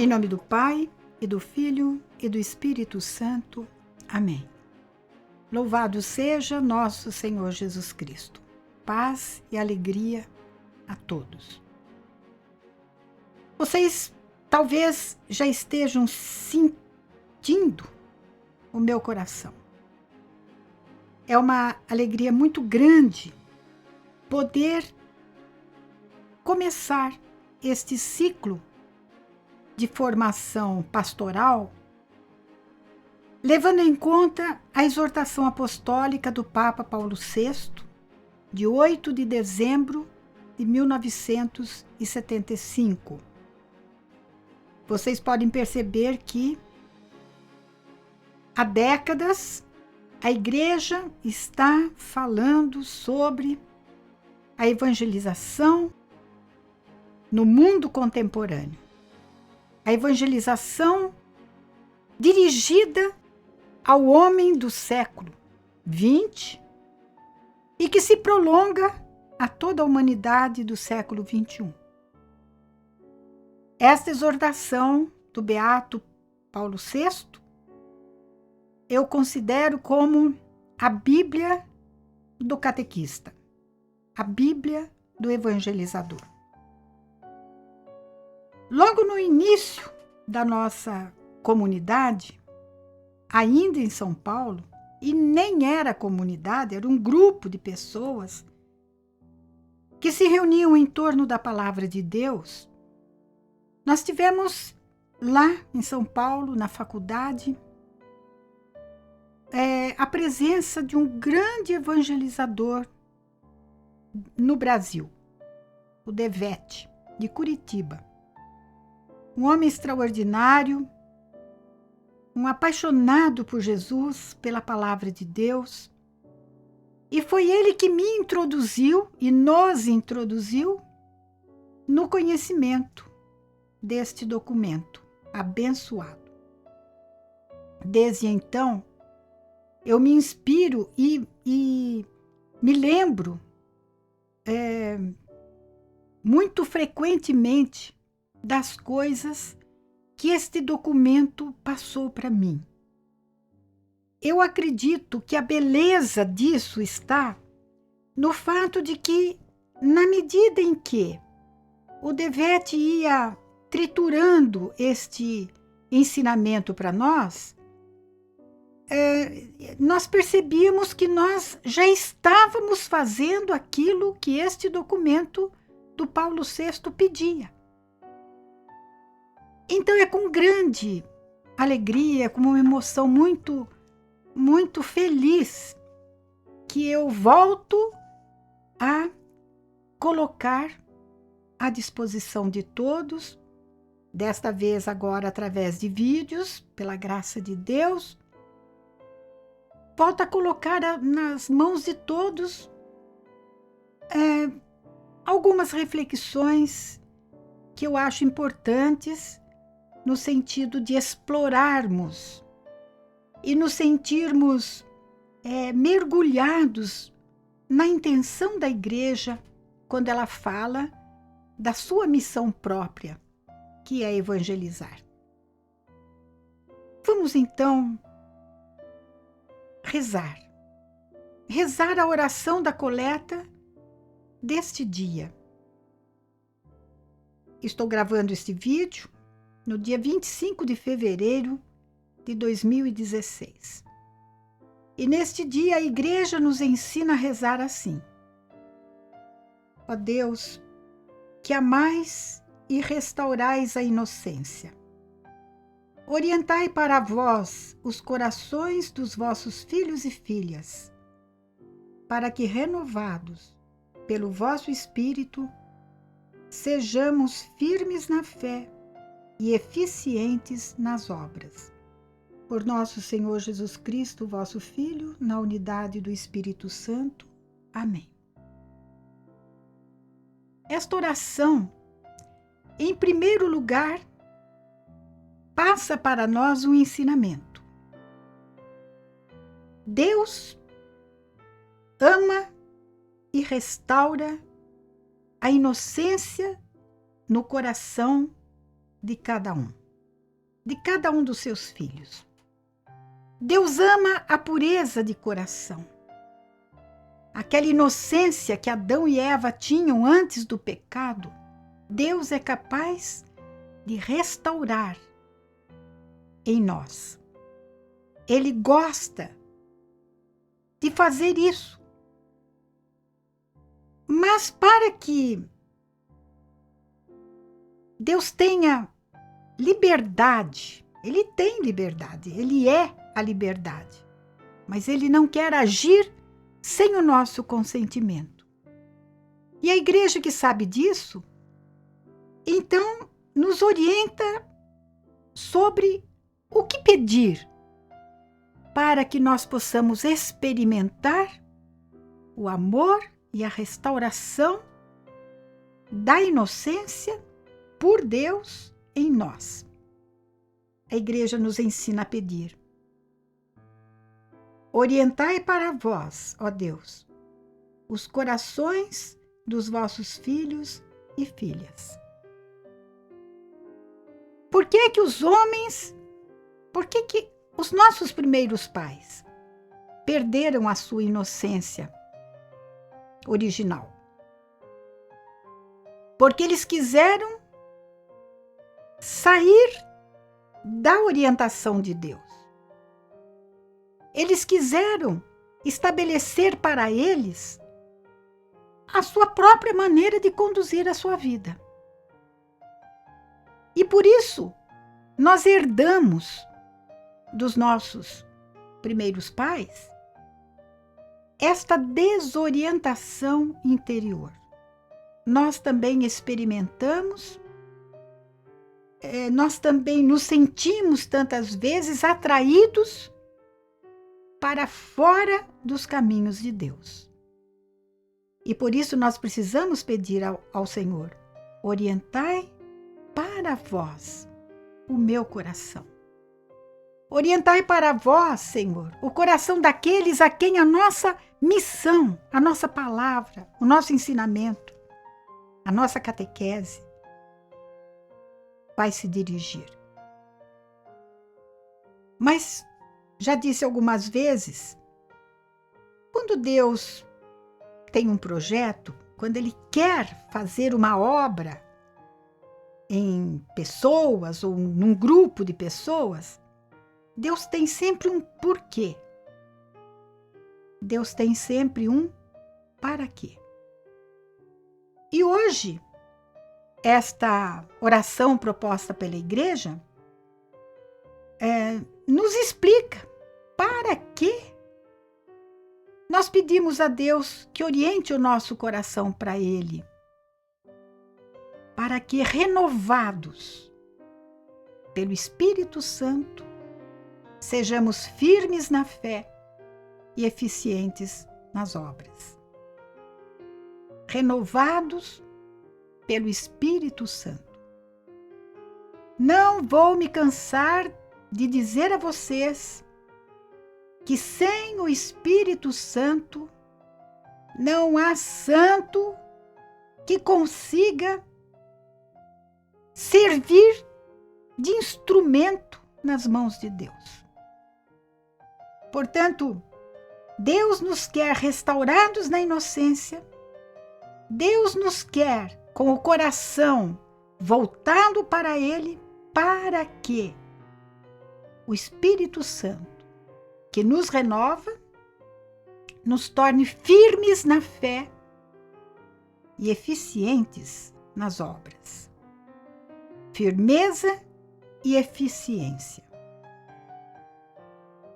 nome do Pai, e do Filho, e do Espírito Santo. Amém. Louvado seja nosso Senhor Jesus Cristo. Paz e alegria a todos. Vocês talvez já estejam sentindo o meu coração. É uma alegria muito grande poder começar este ciclo de formação pastoral, levando em conta a exortação apostólica do Papa Paulo VI, de 8 de dezembro de 1975. Vocês podem perceber que há décadas a Igreja está falando sobre a evangelização no mundo contemporâneo. A evangelização dirigida ao homem do século XX e que se prolonga a toda a humanidade do século XXI. Esta exortação do Beato Paulo VI eu considero como a Bíblia do catequista, a Bíblia do evangelizador. Logo no início da nossa comunidade, ainda em São Paulo, e nem era comunidade, era um grupo de pessoas que se reuniam em torno da palavra de Deus, nós tivemos lá em São Paulo, na faculdade, a presença de um grande evangelizador no Brasil, o Devete, de Curitiba. Um homem extraordinário, um apaixonado por Jesus, pela palavra de Deus. E foi ele que me introduziu e nos introduziu no conhecimento deste documento abençoado. Desde então, eu me inspiro e me lembro muito frequentemente das coisas que este documento passou para mim. Eu acredito que a beleza disso está no fato de que, na medida em que o Devete ia triturando este ensinamento para nós, nós percebíamos que nós já estávamos fazendo aquilo que este documento do Paulo VI pedia. Então é com grande alegria, com uma emoção muito, muito feliz que eu volto a colocar à disposição de todos, desta vez agora através de vídeos, pela graça de Deus, volto a colocar nas mãos de todos algumas reflexões que eu acho importantes no sentido de explorarmos e nos sentirmos mergulhados na intenção da Igreja quando ela fala da sua missão própria, que é evangelizar. Vamos então rezar a oração da coleta deste dia. Estou gravando este vídeo no dia 25 de fevereiro de 2016. E neste dia a Igreja nos ensina a rezar assim: ó Deus, que amais e restaurais a inocência, orientai para vós os corações dos vossos filhos e filhas, para que, renovados pelo vosso Espírito, sejamos firmes na fé e eficientes nas obras. Por nosso Senhor Jesus Cristo, vosso Filho, na unidade do Espírito Santo. Amém. Esta oração, em primeiro lugar, passa para nós um ensinamento. Deus ama e restaura a inocência no coração de cada um. de cada um dos seus filhos. Deus ama a pureza de coração. Aquela inocência que Adão e Eva tinham antes do pecado, Deus é capaz de restaurar em nós. Ele gosta de fazer isso. Mas para que Deus tenha liberdade, Ele tem liberdade, Ele é a liberdade, mas Ele não quer agir sem o nosso consentimento. E a igreja que sabe disso, então nos orienta sobre o que pedir para que nós possamos experimentar o amor e a restauração da inocência por Deus em nós. A igreja nos ensina a pedir. Orientai para vós, ó Deus, os corações dos vossos filhos e filhas. Por que que os homens, por que que os nossos primeiros pais perderam a sua inocência original? Porque eles quiseram sair da orientação de Deus. Eles quiseram estabelecer para eles a sua própria maneira de conduzir a sua vida. E por isso, nós herdamos dos nossos primeiros pais esta desorientação interior. Nós também experimentamos, nós também nos sentimos tantas vezes atraídos para fora dos caminhos de Deus. E por isso nós precisamos pedir ao Senhor: orientai para vós o meu coração. Orientai para vós, Senhor, o coração daqueles a quem a nossa missão, a nossa palavra, o nosso ensinamento, a nossa catequese vai se dirigir. Mas, já disse algumas vezes, quando Deus tem um projeto, quando Ele quer fazer uma obra em pessoas ou num grupo de pessoas, Deus tem sempre um porquê. Deus tem sempre um para quê. E hoje, esta oração proposta pela igreja nos explica para que nós pedimos a Deus que oriente o nosso coração para Ele, para que, renovados pelo Espírito Santo, sejamos firmes na fé e eficientes nas obras. Renovados pelo Espírito Santo. Não vou me cansar de dizer a vocês que sem o Espírito Santo não há santo que consiga servir de instrumento nas mãos de Deus. Portanto, Deus nos quer restaurados na inocência, Deus nos quer com o coração voltado para Ele, para que o Espírito Santo, que nos renova, nos torne firmes na fé e eficientes nas obras. Firmeza e eficiência.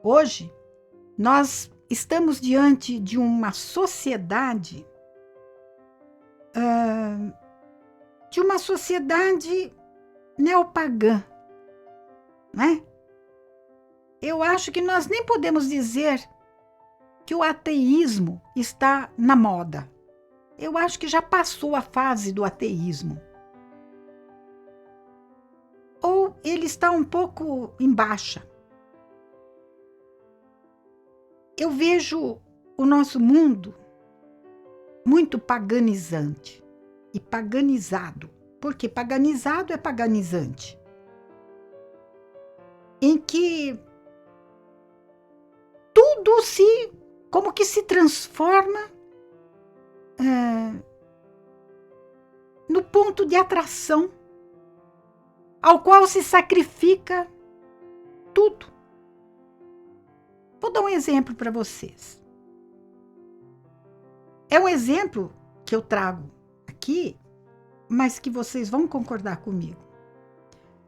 Hoje, nós estamos diante de uma sociedade neopagã, né? Eu acho que nós nem podemos dizer que o ateísmo está na moda. Eu acho que já passou a fase do ateísmo. Ou ele está um pouco em baixa. Eu vejo o nosso mundo muito paganizante e paganizado. Porque paganizado é paganizante. em que tudo como que se transforma no ponto de atração, ao qual se sacrifica tudo. Vou dar um exemplo para vocês. É um exemplo que eu trago aqui, mas que vocês vão concordar comigo.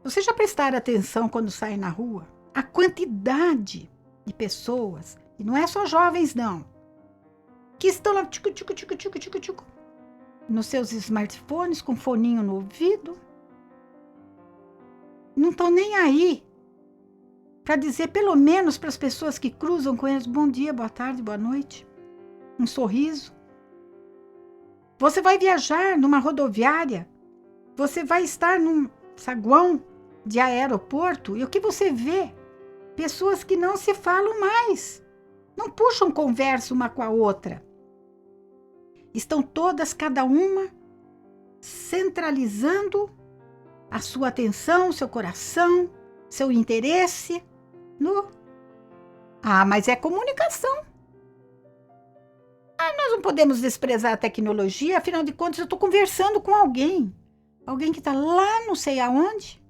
Vocês já prestaram atenção quando saem na rua? A quantidade de pessoas, e não é só jovens não, que estão lá nos seus smartphones, com foninho no ouvido, não estão nem aí para dizer pelo menos para as pessoas que cruzam com eles, bom dia, boa tarde, boa noite, um sorriso. Você vai viajar numa rodoviária, você vai estar num saguão de aeroporto, e o que você vê? Pessoas que não se falam mais, não puxam conversa uma com a outra. Estão todas, cada uma, centralizando a sua atenção, seu coração, seu interesse no... mas é comunicação. Nós não podemos desprezar a tecnologia, afinal de contas eu estou conversando com alguém que está lá não sei aonde,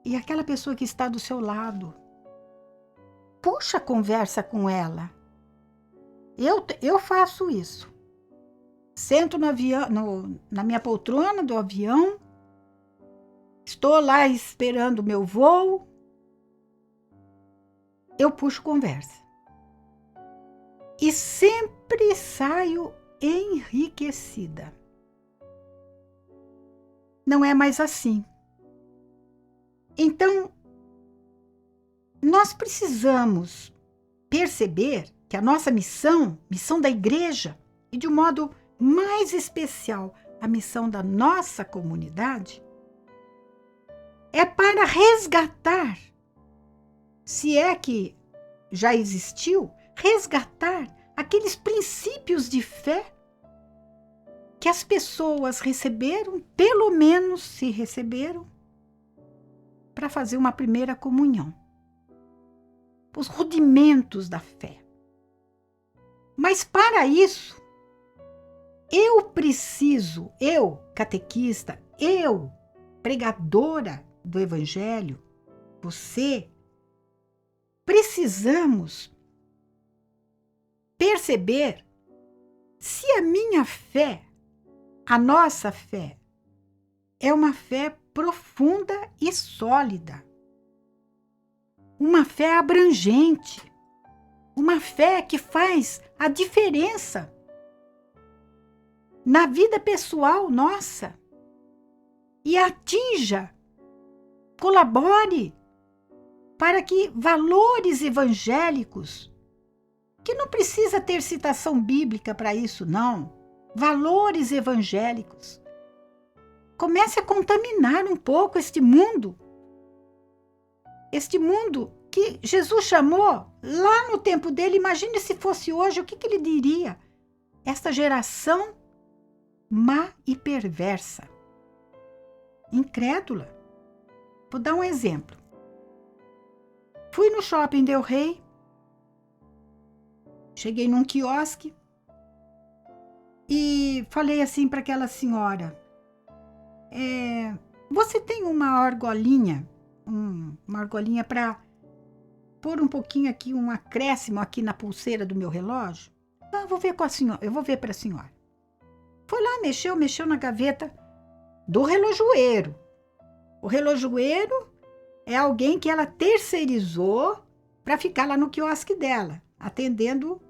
e aquela pessoa que está do seu lado, puxa a conversa com ela. Eu faço isso. Sento no avião, na minha poltrona do avião, estou lá esperando o meu voo, eu puxo conversa. E sempre saio enriquecida. Não é mais assim. Então, nós precisamos perceber que a nossa missão da igreja, e de um modo mais especial, a missão da nossa comunidade, é para resgatar, se é que já existiu, resgatar aqueles princípios de fé que as pessoas receberam, pelo menos se receberam, para fazer uma primeira comunhão. Os rudimentos da fé. Mas para isso, eu, catequista, eu, pregadora do Evangelho, você, precisamos perceber se a minha fé, a nossa fé, é uma fé profunda e sólida. Uma fé abrangente. Uma fé que faz a diferença na vida pessoal nossa e atinja, colabore para que valores evangélicos, que não precisa ter citação bíblica para isso, não, valores evangélicos, comece a contaminar um pouco este mundo que Jesus chamou lá no tempo dele. Imagine se fosse hoje, o que ele diria? Esta geração má e perversa, incrédula. Vou dar um exemplo. Fui no Shopping Del Rey, cheguei num quiosque e falei assim para aquela senhora, você tem uma argolinha para pôr um pouquinho aqui, um acréscimo aqui na pulseira do meu relógio? Eu vou ver com a senhora, eu vou ver para a senhora. Foi lá, mexeu na gaveta do relojoeiro. O relojoeiro é alguém que ela terceirizou para ficar lá no quiosque dela, atendendo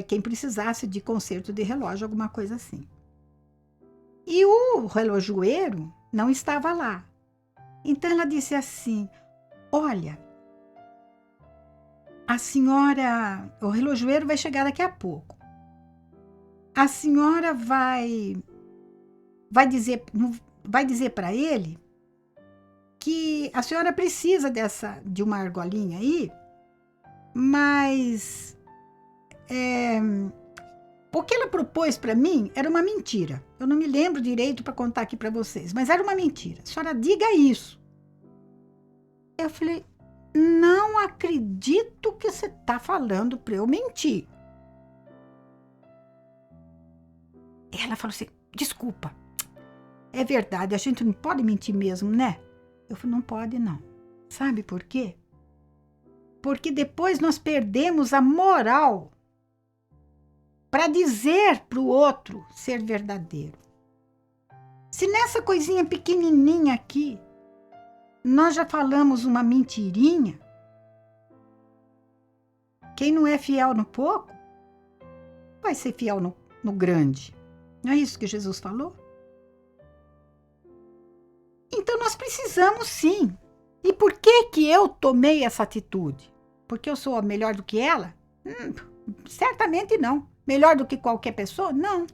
quem precisasse de conserto de relógio, alguma coisa assim. E o relojoeiro não estava lá. Então ela disse assim, olha, a senhora, o relojoeiro vai chegar daqui a pouco. A senhora vai dizer para ele que a senhora precisa de uma argolinha aí, mas o que ela propôs para mim era uma mentira. Eu não me lembro direito para contar aqui para vocês, mas era uma mentira. A senhora diga isso. Eu falei, não acredito que você está falando para eu mentir. Ela falou assim, desculpa, é verdade, a gente não pode mentir mesmo, né? Eu falei, não pode não. Sabe por quê? Porque depois nós perdemos a moral para dizer para o outro ser verdadeiro. Se nessa coisinha pequenininha aqui, nós já falamos uma mentirinha, quem não é fiel no pouco, vai ser fiel no grande. Não é isso que Jesus falou? Então nós precisamos sim. E por que eu tomei essa atitude? Porque eu sou melhor do que ela? Certamente não. Melhor do que qualquer pessoa? Não.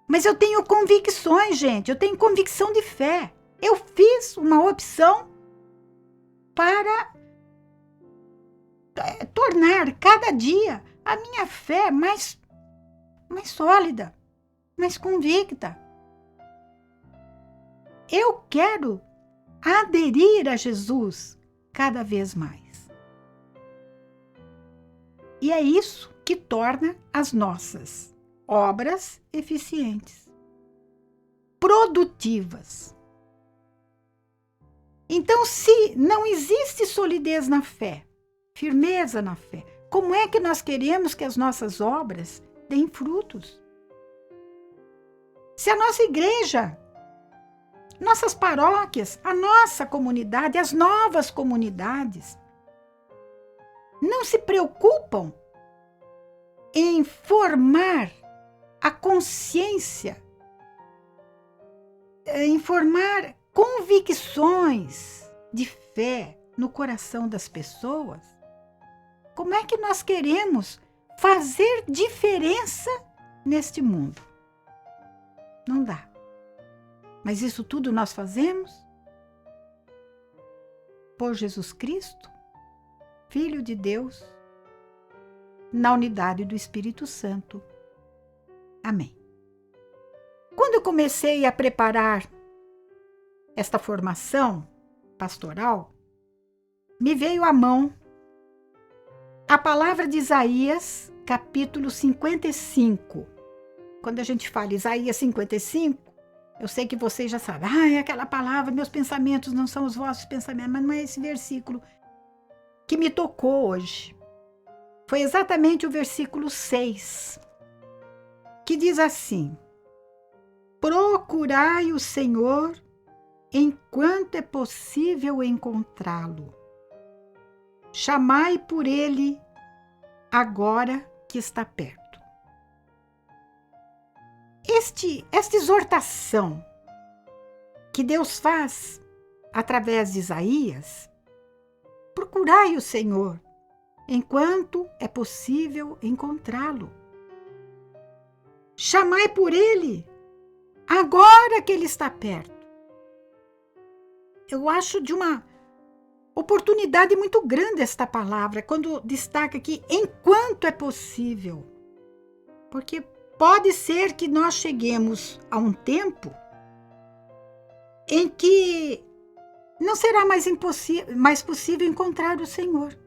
Mas eu tenho convicções, gente. Eu tenho convicção de fé. Eu fiz uma opção para tornar cada dia a minha fé mais sólida, mais convicta. Eu quero aderir a Jesus cada vez mais. E é isso que torna as nossas obras eficientes, produtivas. Então, se não existe solidez na fé, firmeza na fé, como é que nós queremos que as nossas obras deem frutos? Se a nossa igreja, nossas paróquias, a nossa comunidade, as novas comunidades não se preocupam em formar a consciência, em formar convicções de fé no coração das pessoas, como é que nós queremos fazer diferença neste mundo? Não dá. Mas isso tudo nós fazemos por Jesus Cristo, Filho de Deus, na unidade do Espírito Santo. Amém. Quando eu comecei a preparar esta formação pastoral, me veio à mão a palavra de Isaías, capítulo 55. Quando a gente fala Isaías 55, eu sei que vocês já sabem, é aquela palavra, meus pensamentos não são os vossos pensamentos, mas não é esse versículo que me tocou hoje. Foi exatamente o versículo 6, que diz assim: procurai o Senhor enquanto é possível encontrá-lo. Chamai por ele agora que está perto. Esta exortação que Deus faz através de Isaías, procurai o Senhor enquanto é possível encontrá-lo. Chamai por ele agora que ele está perto. Eu acho de uma oportunidade muito grande esta palavra, quando destaca aqui, enquanto é possível. Porque pode ser que nós cheguemos a um tempo em que não será mais possível encontrar o Senhor.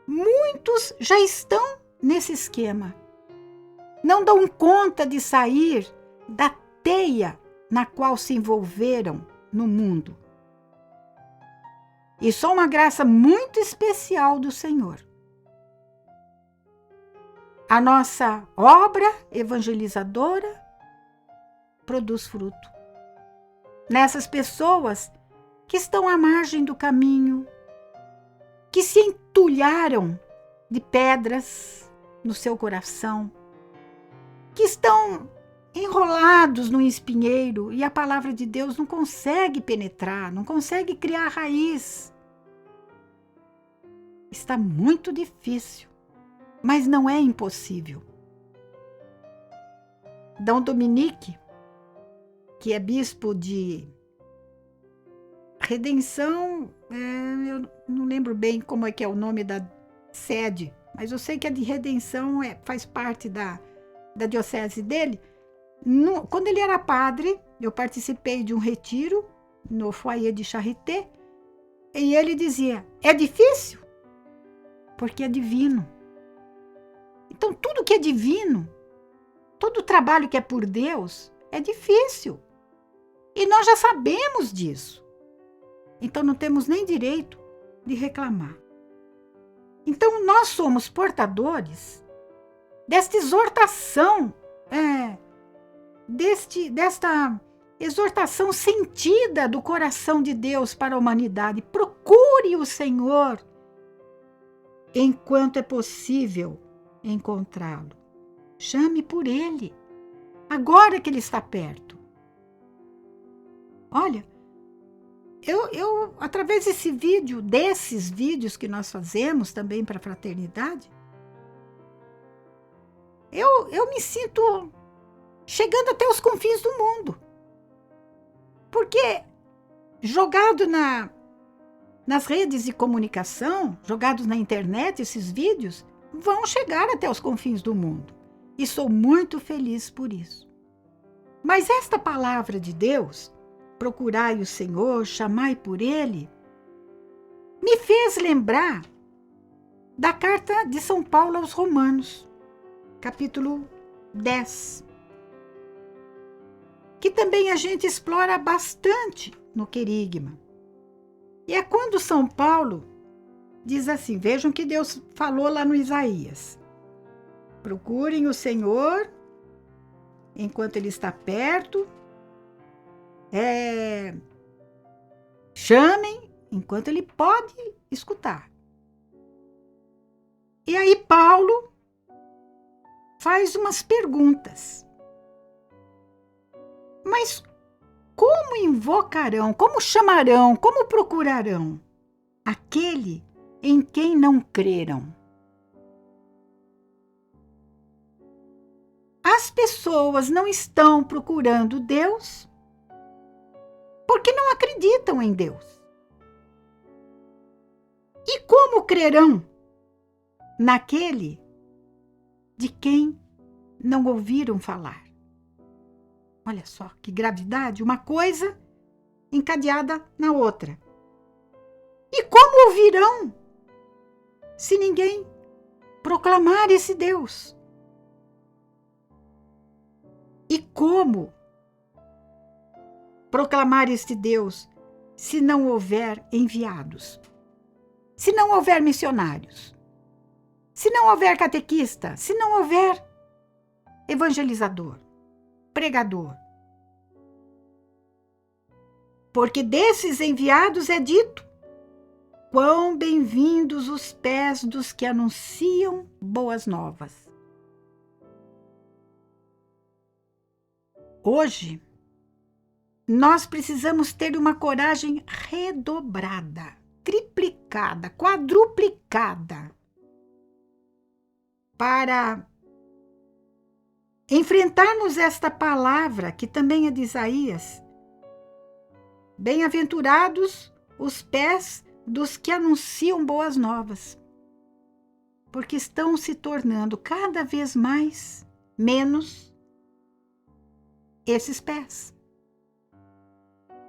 Muitos já estão nesse esquema. Não dão conta de sair da teia na qual se envolveram no mundo. E só uma graça muito especial do Senhor. A nossa obra evangelizadora produz fruto. Nessas pessoas que estão à margem do caminho, que se entulharam de pedras no seu coração, que estão enrolados no espinheiro e a palavra de Deus não consegue penetrar, não consegue criar raiz. Está muito difícil, mas não é impossível. Dom Dominique, que é bispo de Redenção, eu não lembro bem como é que é o nome da sede, mas eu sei que a de Redenção faz parte da diocese dele. Quando ele era padre, eu participei de um retiro no foyer de Charité, E ele dizia, é difícil? Porque é divino. Então, tudo que é divino, todo o trabalho que é por Deus, é difícil. E nós já sabemos disso. Então, não temos nem direito de reclamar. Então, nós somos portadores desta exortação, desta exortação sentida do coração de Deus para a humanidade. Procure o Senhor enquanto é possível encontrá-lo. Chame por Ele, agora que Ele está perto. Olha, eu através desses vídeos que nós fazemos também para a fraternidade, eu me sinto chegando até os confins do mundo. Porque jogado nas redes de comunicação, jogados na internet, esses vídeos vão chegar até os confins do mundo. E sou muito feliz por isso. Mas esta palavra de Deus, procurai o Senhor, chamai por Ele, me fez lembrar da carta de São Paulo aos Romanos, capítulo 10, que também a gente explora bastante no Querigma. E é quando São Paulo diz assim, vejam que Deus falou lá no Isaías, procurem o Senhor enquanto Ele está perto, chamem enquanto Ele pode escutar. E aí Paulo faz umas perguntas. Mas como invocarão, como chamarão, como procurarão aquele em quem não creram? As pessoas não estão procurando Deus porque não acreditam em Deus. E como crerão naquele de quem não ouviram falar? Olha só que gravidade, uma coisa encadeada na outra. E como ouvirão se ninguém proclamar esse Deus? E como proclamar este Deus se não houver enviados? Se não houver missionários? Se não houver catequista? Se não houver evangelizador? Pregador? Porque desses enviados é dito: quão bem-vindos os pés dos que anunciam boas novas. Hoje, nós precisamos ter uma coragem redobrada, triplicada, quadruplicada, para enfrentarmos esta palavra, que também é de Isaías. Bem-aventurados os pés dos que anunciam boas novas, porque estão se tornando cada vez menos esses pés.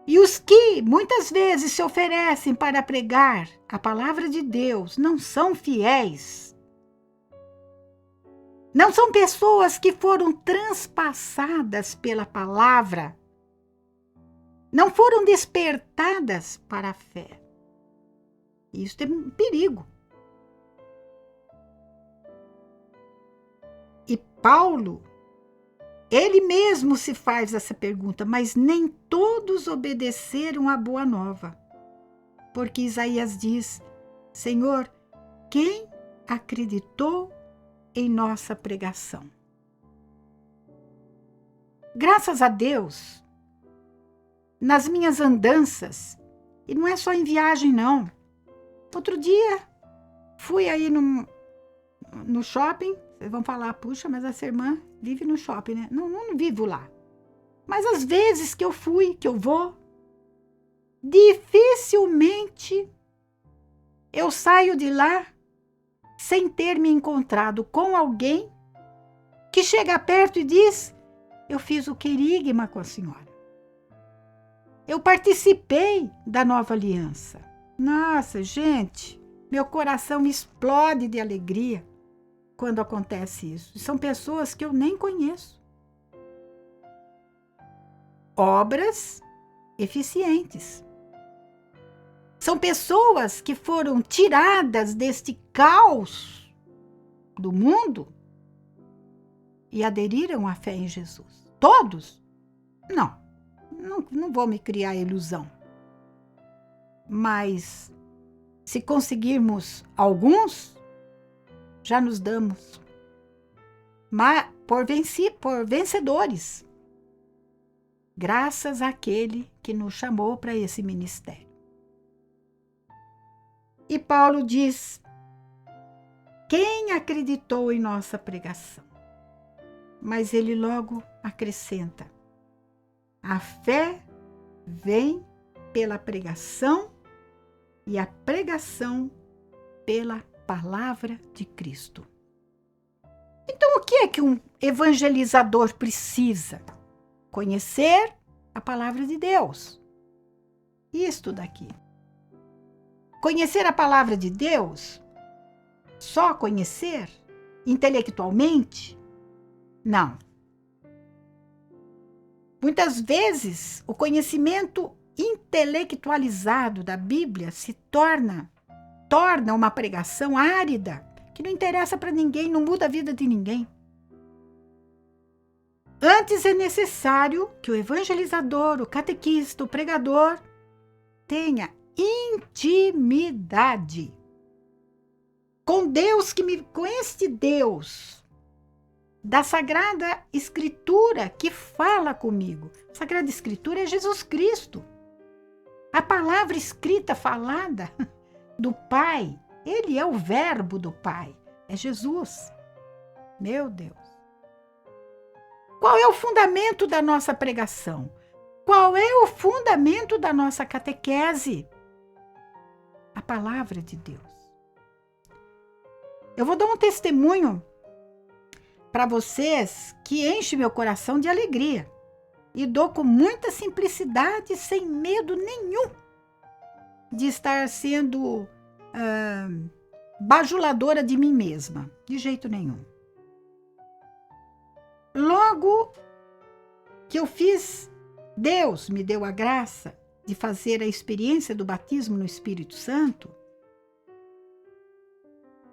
E os que muitas vezes se oferecem para pregar a palavra de Deus não são fiéis. Não são pessoas que foram transpassadas pela palavra. Não foram despertadas para a fé. Isso é um perigo. E Paulo, ele mesmo se faz essa pergunta, mas nem todos obedeceram à boa nova. Porque Isaías diz: Senhor, quem acreditou em nossa pregação? Graças a Deus, nas minhas andanças, e não é só em viagem não, outro dia fui aí no shopping. Vocês vão falar, puxa, mas essa irmã vive no shopping, né? Não vivo lá. Mas às vezes que eu fui, que eu vou, dificilmente eu saio de lá sem ter me encontrado com alguém que chega perto e diz: eu fiz o querigma com a senhora. Eu participei da nova aliança. Nossa, gente, meu coração explode de alegria quando acontece isso. São pessoas que eu nem conheço. Obras eficientes. São pessoas que foram tiradas deste caos do mundo e aderiram à fé em Jesus. Todos? Não vou me criar ilusão. Mas se conseguirmos alguns, já nos damos por vencedores, graças àquele que nos chamou para esse ministério. E Paulo diz: quem acreditou em nossa pregação? Mas ele logo acrescenta: a fé vem pela pregação e a pregação pela palavra de Cristo. Então, o que é que um evangelizador precisa? Conhecer a palavra de Deus. Isto daqui. Conhecer a palavra de Deus? Só conhecer? Intelectualmente? Não. Muitas vezes, o conhecimento intelectualizado da Bíblia se torna uma pregação árida, que não interessa para ninguém, não muda a vida de ninguém. Antes é necessário que o evangelizador, o catequista, o pregador tenha intimidade com Deus, com este Deus da Sagrada Escritura que fala comigo. A Sagrada Escritura é Jesus Cristo. A palavra escrita, falada do Pai, ele é o verbo do Pai, é Jesus. Meu Deus. Qual é o fundamento da nossa pregação? Qual é o fundamento da nossa catequese? A palavra de Deus. Eu vou dar um testemunho para vocês que enche meu coração de alegria. E dou com muita simplicidade, sem medo nenhum de estar sendo bajuladora de mim mesma. De jeito nenhum. Logo que eu fiz, Deus me deu a graça de fazer a experiência do batismo no Espírito Santo.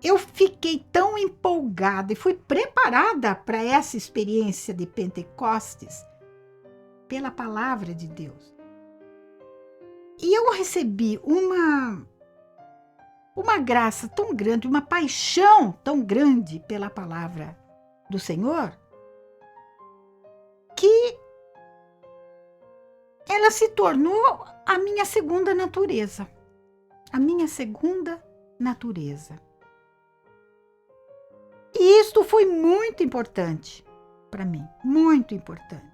Eu fiquei tão empolgada e fui preparada para essa experiência de Pentecostes pela palavra de Deus. E eu recebi uma graça tão grande, uma paixão tão grande pela palavra do Senhor, que ela se tornou a minha segunda natureza. A minha segunda natureza. E isto foi muito importante para mim, muito importante.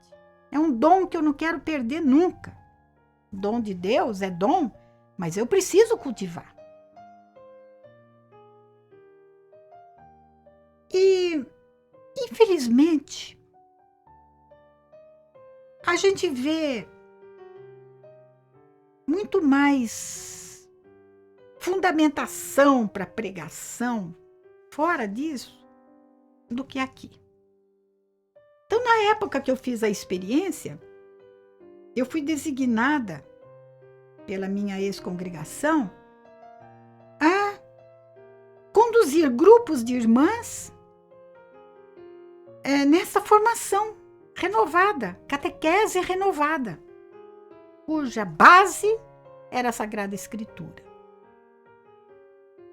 É um dom que eu não quero perder nunca. O dom de Deus é dom, mas eu preciso cultivar. E, infelizmente, a gente vê muito mais fundamentação para pregação fora disso do que aqui. Então, na época que eu fiz a experiência, eu fui designada pela minha ex-congregação a conduzir grupos de irmãs nessa formação renovada, catequese renovada, cuja base era a Sagrada Escritura.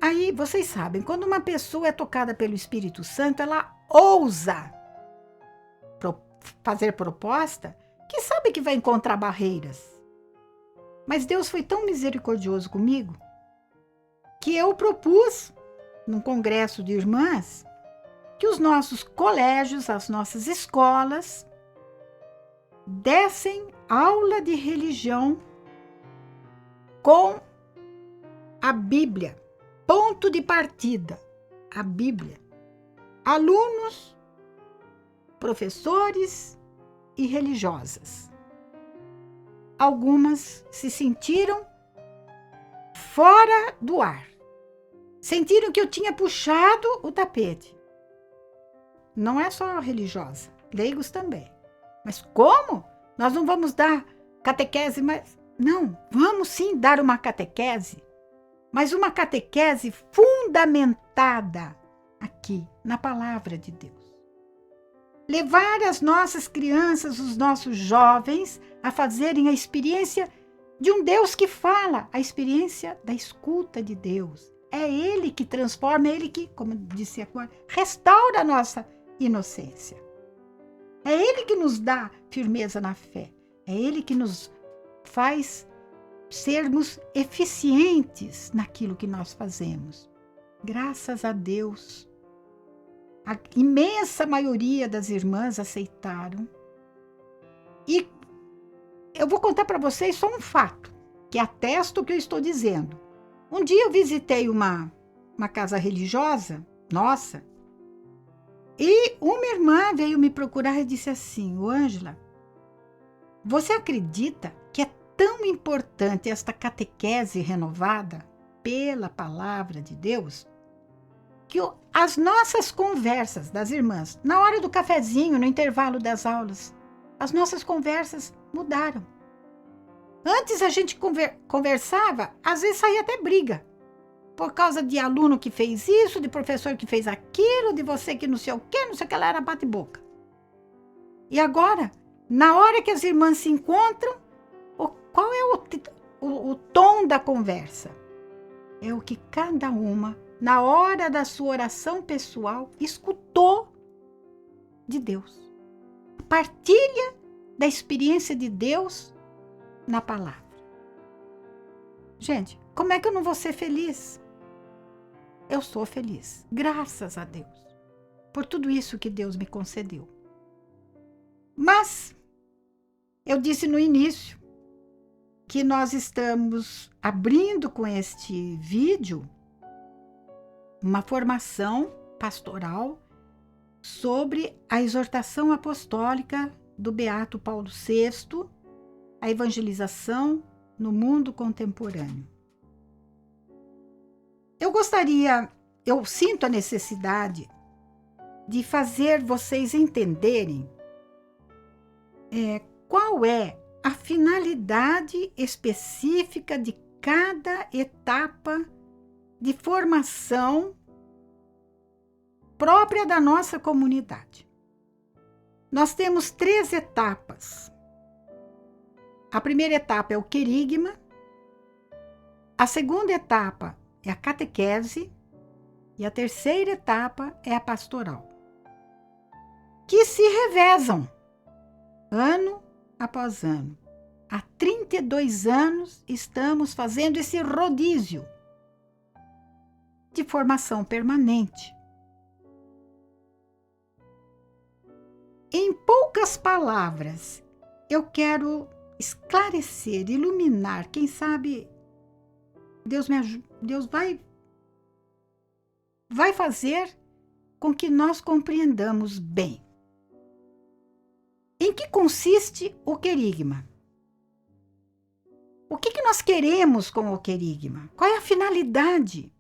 Aí, vocês sabem, quando uma pessoa é tocada pelo Espírito Santo, ela ousa fazer proposta que sabe que vai encontrar barreiras. Mas Deus foi tão misericordioso comigo que eu propus, num congresso de irmãs, que os nossos colégios, as nossas escolas, dessem aula de religião com a Bíblia. Ponto de partida, a Bíblia. Alunos, professores e religiosas. Algumas se sentiram fora do ar. Sentiram que eu tinha puxado o tapete. Não é só religiosa, leigos também. Mas como? Nós não vamos dar catequese, mas... Não, vamos sim dar uma catequese, mas uma catequese fundamentada aqui, na palavra de Deus. Levar as nossas crianças, os nossos jovens, a fazerem a experiência de um Deus que fala, a experiência da escuta de Deus. É Ele que transforma, é Ele que, como disse agora, restaura a nossa inocência. É Ele que nos dá firmeza na fé. É Ele que nos faz sermos eficientes naquilo que nós fazemos. Graças a Deus, a imensa maioria das irmãs aceitaram. E eu vou contar para vocês só um fato, que atesta o que eu estou dizendo. Um dia eu visitei uma casa religiosa, nossa, e uma irmã veio me procurar e disse assim: Ângela, você acredita que é tão importante esta catequese renovada pela palavra de Deus, que as nossas conversas das irmãs, na hora do cafezinho, no intervalo das aulas, as nossas conversas mudaram. Antes a gente conversava, às vezes saía até briga, por causa de aluno que fez isso, de professor que fez aquilo, de você que não sei o que lá, era bate-boca. E agora, na hora que as irmãs se encontram, qual é o tom da conversa? É o que cada uma, na hora da sua oração pessoal, escutou de Deus. Partilha da experiência de Deus na palavra. Gente, como é que eu não vou ser feliz? Eu sou feliz, graças a Deus, por tudo isso que Deus me concedeu. Mas, eu disse no início, que nós estamos abrindo com este vídeo uma formação pastoral sobre a exortação apostólica do Beato Paulo VI, a evangelização no mundo contemporâneo. Eu sinto a necessidade de fazer vocês entenderem qual é a finalidade específica de cada etapa de formação própria da nossa comunidade. Nós temos 3 etapas. A primeira etapa é o querigma, a segunda etapa é a catequese e a terceira etapa é a pastoral, que se revezam ano após ano. Há 32 anos estamos fazendo esse rodízio de formação permanente. Em poucas palavras, eu quero esclarecer, iluminar, quem sabe Deus vai fazer com que nós compreendamos bem. Em que consiste o querigma? O que nós queremos com o querigma? Qual é a finalidade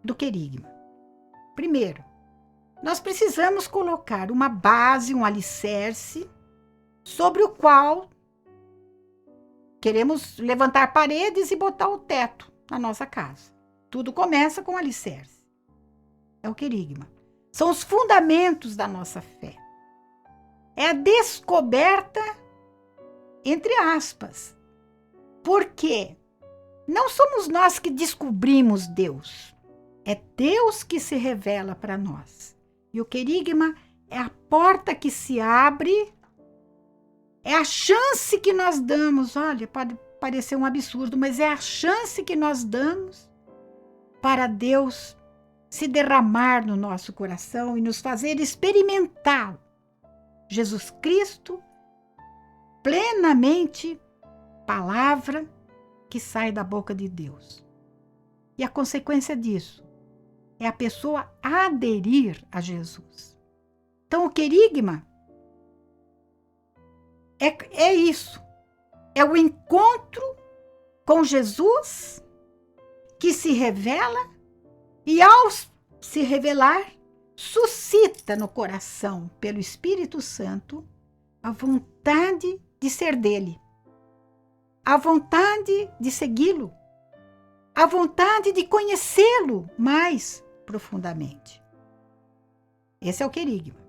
do querigma? Primeiro, nós precisamos colocar uma base, um alicerce, sobre o qual queremos levantar paredes e botar o teto na nossa casa. Tudo começa com alicerce. É o querigma. São os fundamentos da nossa fé. É a descoberta, entre aspas. Porque não somos nós que descobrimos Deus. É Deus que se revela para nós. E o querigma é a porta que se abre, é a chance que nós damos. Olha, pode parecer um absurdo, mas é a chance que nós damos para Deus se derramar no nosso coração e nos fazer experimentar Jesus Cristo plenamente, palavra que sai da boca de Deus. E a consequência disso é a pessoa aderir a Jesus. Então, o querigma é isso. É o encontro com Jesus que se revela e, ao se revelar, suscita no coração, pelo Espírito Santo, a vontade de ser dele, a vontade de segui-lo, a vontade de conhecê-lo mais profundamente. Esse é o querigma.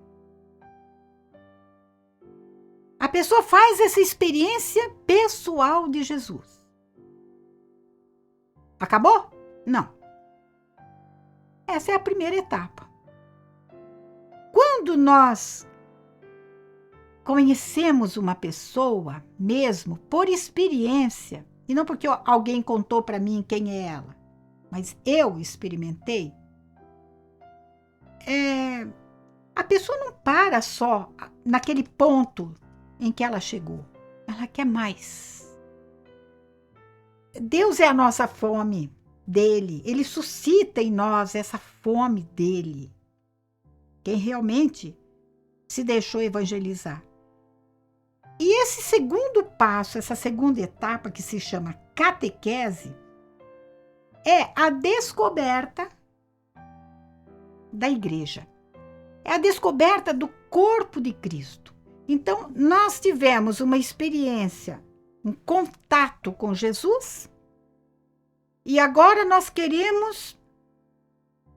A pessoa faz essa experiência pessoal de Jesus. Acabou? Não. Essa é a primeira etapa. Quando nós conhecemos uma pessoa mesmo por experiência, e não porque alguém contou para mim quem é ela, mas eu experimentei, a pessoa não para só naquele ponto em que ela chegou. Ela quer mais. Deus é a nossa fome dele. Ele suscita em nós essa fome dele. Quem realmente se deixou evangelizar. E esse segundo passo, essa segunda etapa, que se chama catequese, é a descoberta da igreja. É a descoberta do corpo de Cristo. Então, nós tivemos uma experiência, um contato com Jesus, e agora nós queremos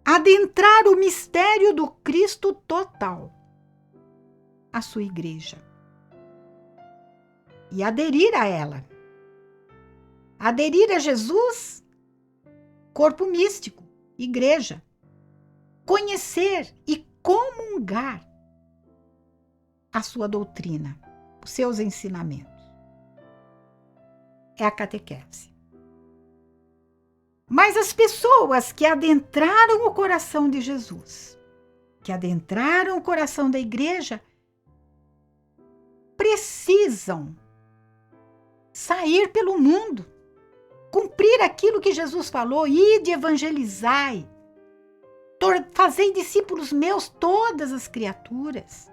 adentrar o mistério do Cristo total, a sua igreja, e aderir a ela. Aderir a Jesus, corpo místico, igreja. Conhecer e comungar a sua doutrina, os seus ensinamentos. É a catequese. Mas as pessoas que adentraram o coração de Jesus, que adentraram o coração da igreja, precisam sair pelo mundo, cumprir aquilo que Jesus falou: ide, evangelizai, fazei discípulos meus todas as criaturas.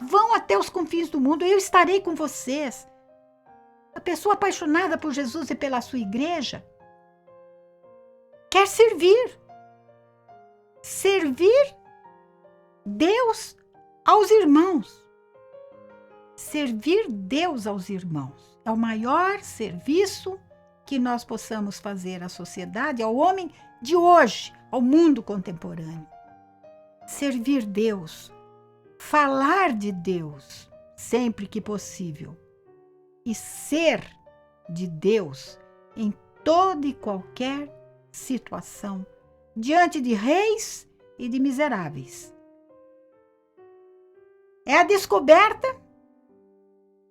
Vão até os confins do mundo, eu estarei com vocês. A pessoa apaixonada por Jesus e pela sua igreja quer servir. Servir Deus aos irmãos. Servir Deus aos irmãos é o maior serviço que nós possamos fazer à sociedade, ao homem de hoje, ao mundo contemporâneo. Servir Deus, falar de Deus sempre que possível e ser de Deus em toda e qualquer situação, diante de reis e de miseráveis. É a descoberta,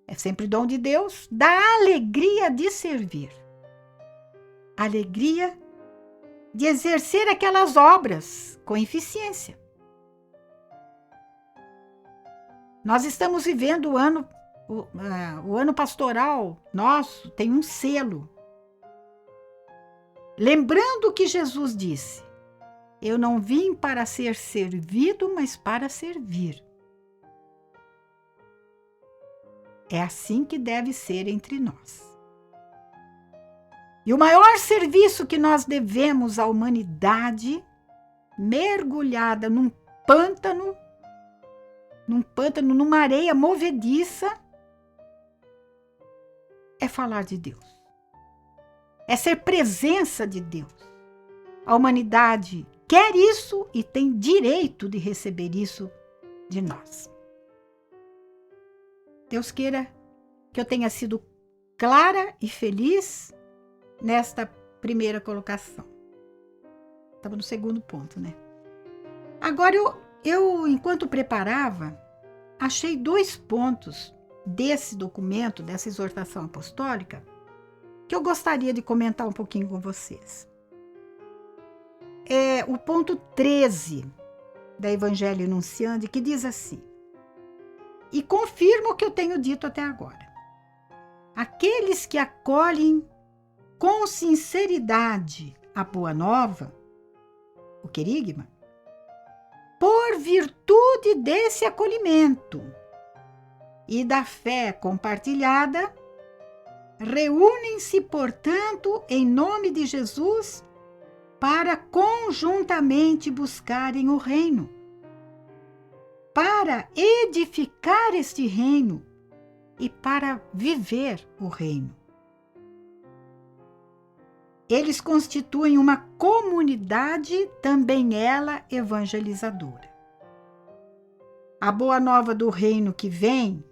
é sempre dom de Deus, da alegria de servir. Alegria de exercer aquelas obras com eficiência. Nós estamos vivendo o ano pastoral nosso, tem um selo. Lembrando que Jesus disse: eu não vim para ser servido, mas para servir. É assim que deve ser entre nós. E o maior serviço que nós devemos à humanidade, mergulhada num pântano, numa areia movediça, é falar de Deus. É ser presença de Deus. A humanidade quer isso e tem direito de receber isso de nós. Deus queira que eu tenha sido clara e feliz nesta primeira colocação. Estava no segundo ponto, né? Agora, eu, enquanto preparava, achei 2 pontos desse documento, dessa exortação apostólica, que eu gostaria de comentar um pouquinho com vocês. É o ponto 13 da Evangelho Nunciandi, que diz assim: e confirma o que eu tenho dito até agora. Aqueles que acolhem com sinceridade a boa nova, o querigma, por virtude desse acolhimento e da fé compartilhada, reúnem-se, portanto, em nome de Jesus, para conjuntamente buscarem o reino, para edificar este reino e para viver o reino. Eles constituem uma comunidade, também ela evangelizadora. A boa nova do reino que vem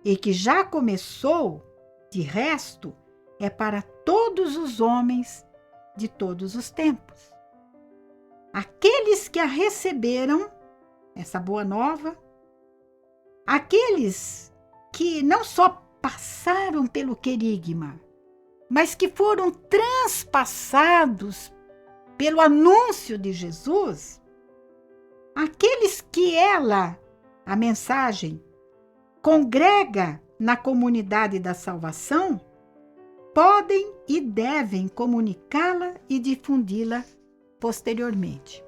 e que já começou, de resto, é para todos os homens de todos os tempos. Aqueles que a receberam, essa boa nova, aqueles que não só passaram pelo querigma, mas que foram transpassados pelo anúncio de Jesus, aqueles que ela, a mensagem, congrega na comunidade da salvação, podem e devem comunicá-la e difundi-la posteriormente.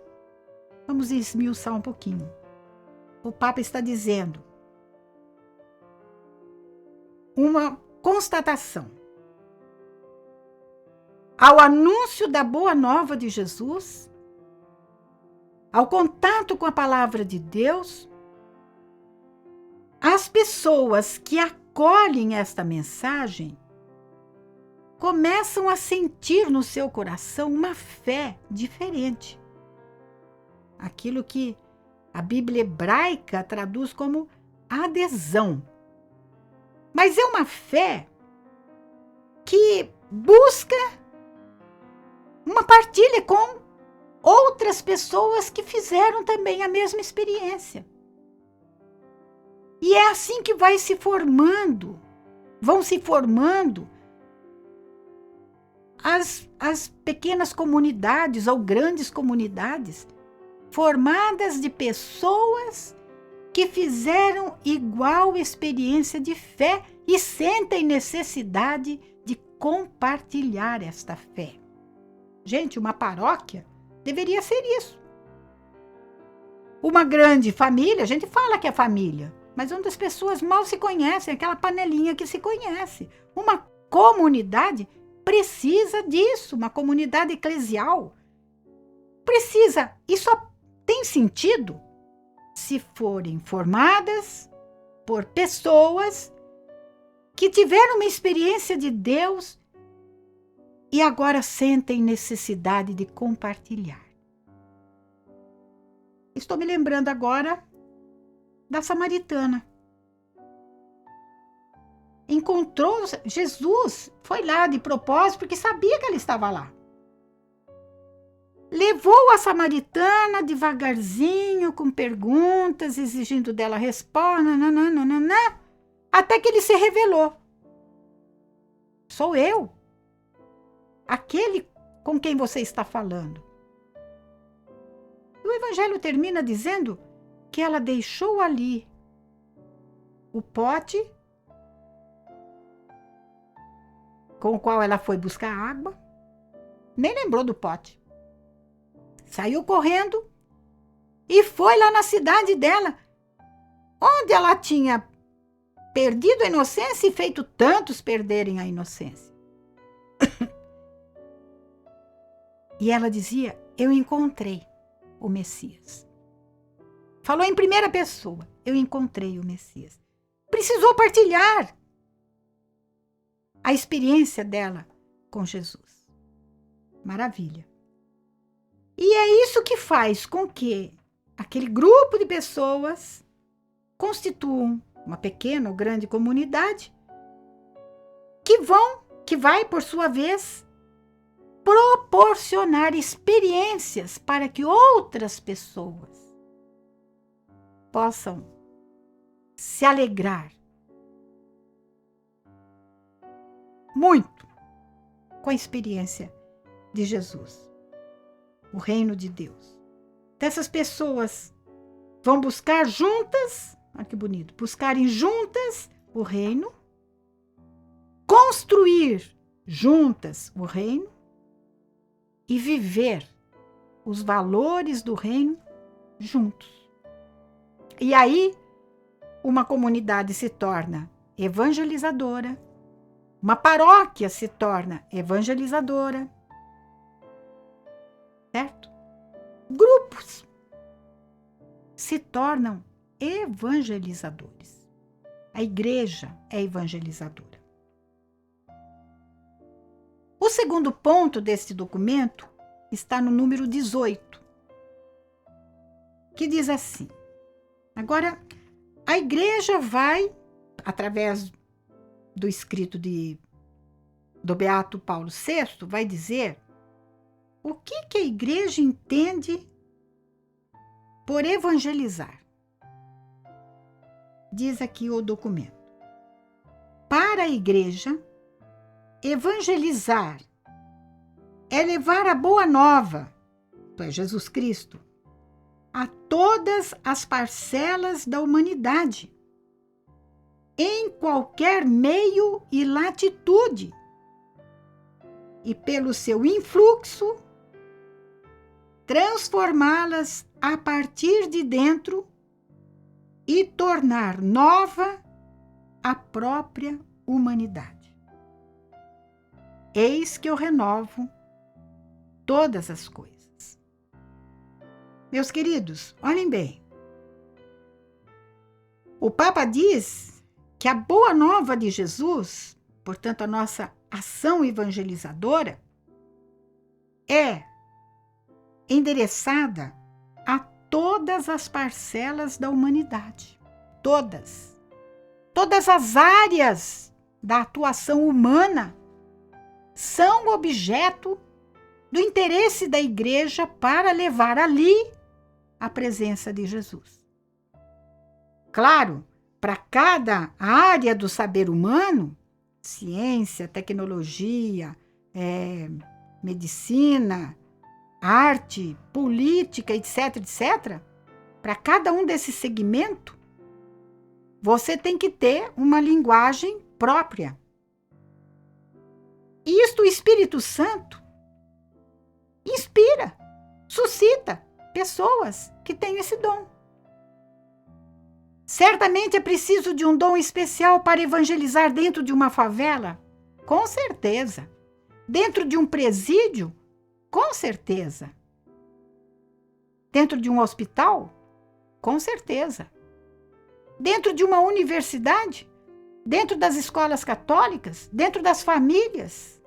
Vamos esmiuçar um pouquinho. O Papa está dizendo uma constatação. Ao anúncio da boa nova de Jesus, ao contato com a palavra de Deus, as pessoas que acolhem esta mensagem começam a sentir no seu coração uma fé diferente. Aquilo que a Bíblia hebraica traduz como adesão. Mas é uma fé que busca uma partilha com outras pessoas que fizeram também a mesma experiência. E é assim que vão se formando as pequenas comunidades ou grandes comunidades, formadas de pessoas que fizeram igual experiência de fé e sentem necessidade de compartilhar esta fé. Gente, uma paróquia deveria ser isso. Uma grande família, a gente fala que é família, mas onde as pessoas mal se conhecem, aquela panelinha que se conhece. Uma comunidade precisa disso, uma comunidade eclesial. Precisa, e só tem sentido se forem formadas por pessoas que tiveram uma experiência de Deus e agora sentem necessidade de compartilhar. Estou me lembrando agora da samaritana. Encontrou Jesus, foi lá de propósito porque sabia que ela estava lá. Levou a samaritana devagarzinho, com perguntas, exigindo dela resposta, até que ele se revelou. Sou eu, aquele com quem você está falando. O Evangelho termina dizendo que ela deixou ali o pote com o qual ela foi buscar água, nem lembrou do pote. Saiu correndo e foi lá na cidade dela, onde ela tinha perdido a inocência e feito tantos perderem a inocência. E ela dizia, eu encontrei o Messias. Falou em primeira pessoa, eu encontrei o Messias. Precisou partilhar a experiência dela com Jesus. Maravilha. E é isso que faz com que aquele grupo de pessoas constituam uma pequena ou grande comunidade que vai, por sua vez, proporcionar experiências para que outras pessoas possam se alegrar muito com a experiência de Jesus, o reino de Deus. Então, essas pessoas vão buscar juntas, olha que bonito, buscarem juntas o reino, construir juntas o reino e viver os valores do reino juntos. E aí, uma comunidade se torna evangelizadora, Uma paróquia se torna evangelizadora, certo? Grupos se tornam evangelizadores. A igreja é evangelizadora. O segundo ponto deste documento está no número 18, que diz assim: agora, a igreja vai, através do escrito do Beato Paulo VI, vai dizer o que a igreja entende por evangelizar. Diz aqui o documento: para a igreja, evangelizar é levar a boa nova, é Jesus Cristo, a todas as parcelas da humanidade, em qualquer meio e latitude, e pelo seu influxo, transformá-las a partir de dentro e tornar nova a própria humanidade. Eis que eu renovo todas as coisas. Meus queridos, olhem bem. O Papa diz que a boa nova de Jesus, portanto a nossa ação evangelizadora, é endereçada a todas as parcelas da humanidade. Todas. Todas as áreas da atuação humana são objeto do interesse da igreja para levar ali a presença de Jesus. Claro, para cada área do saber humano, ciência, tecnologia, medicina, arte, política, etc., etc., para cada um desses segmentos, você tem que ter uma linguagem própria. E isto o Espírito Santo inspira, suscita pessoas que têm esse dom. Certamente é preciso de um dom especial para evangelizar dentro de uma favela? Com certeza. Dentro de um presídio? Com certeza. Dentro de um hospital? Com certeza. Dentro de uma universidade? Dentro das escolas católicas? Dentro das famílias?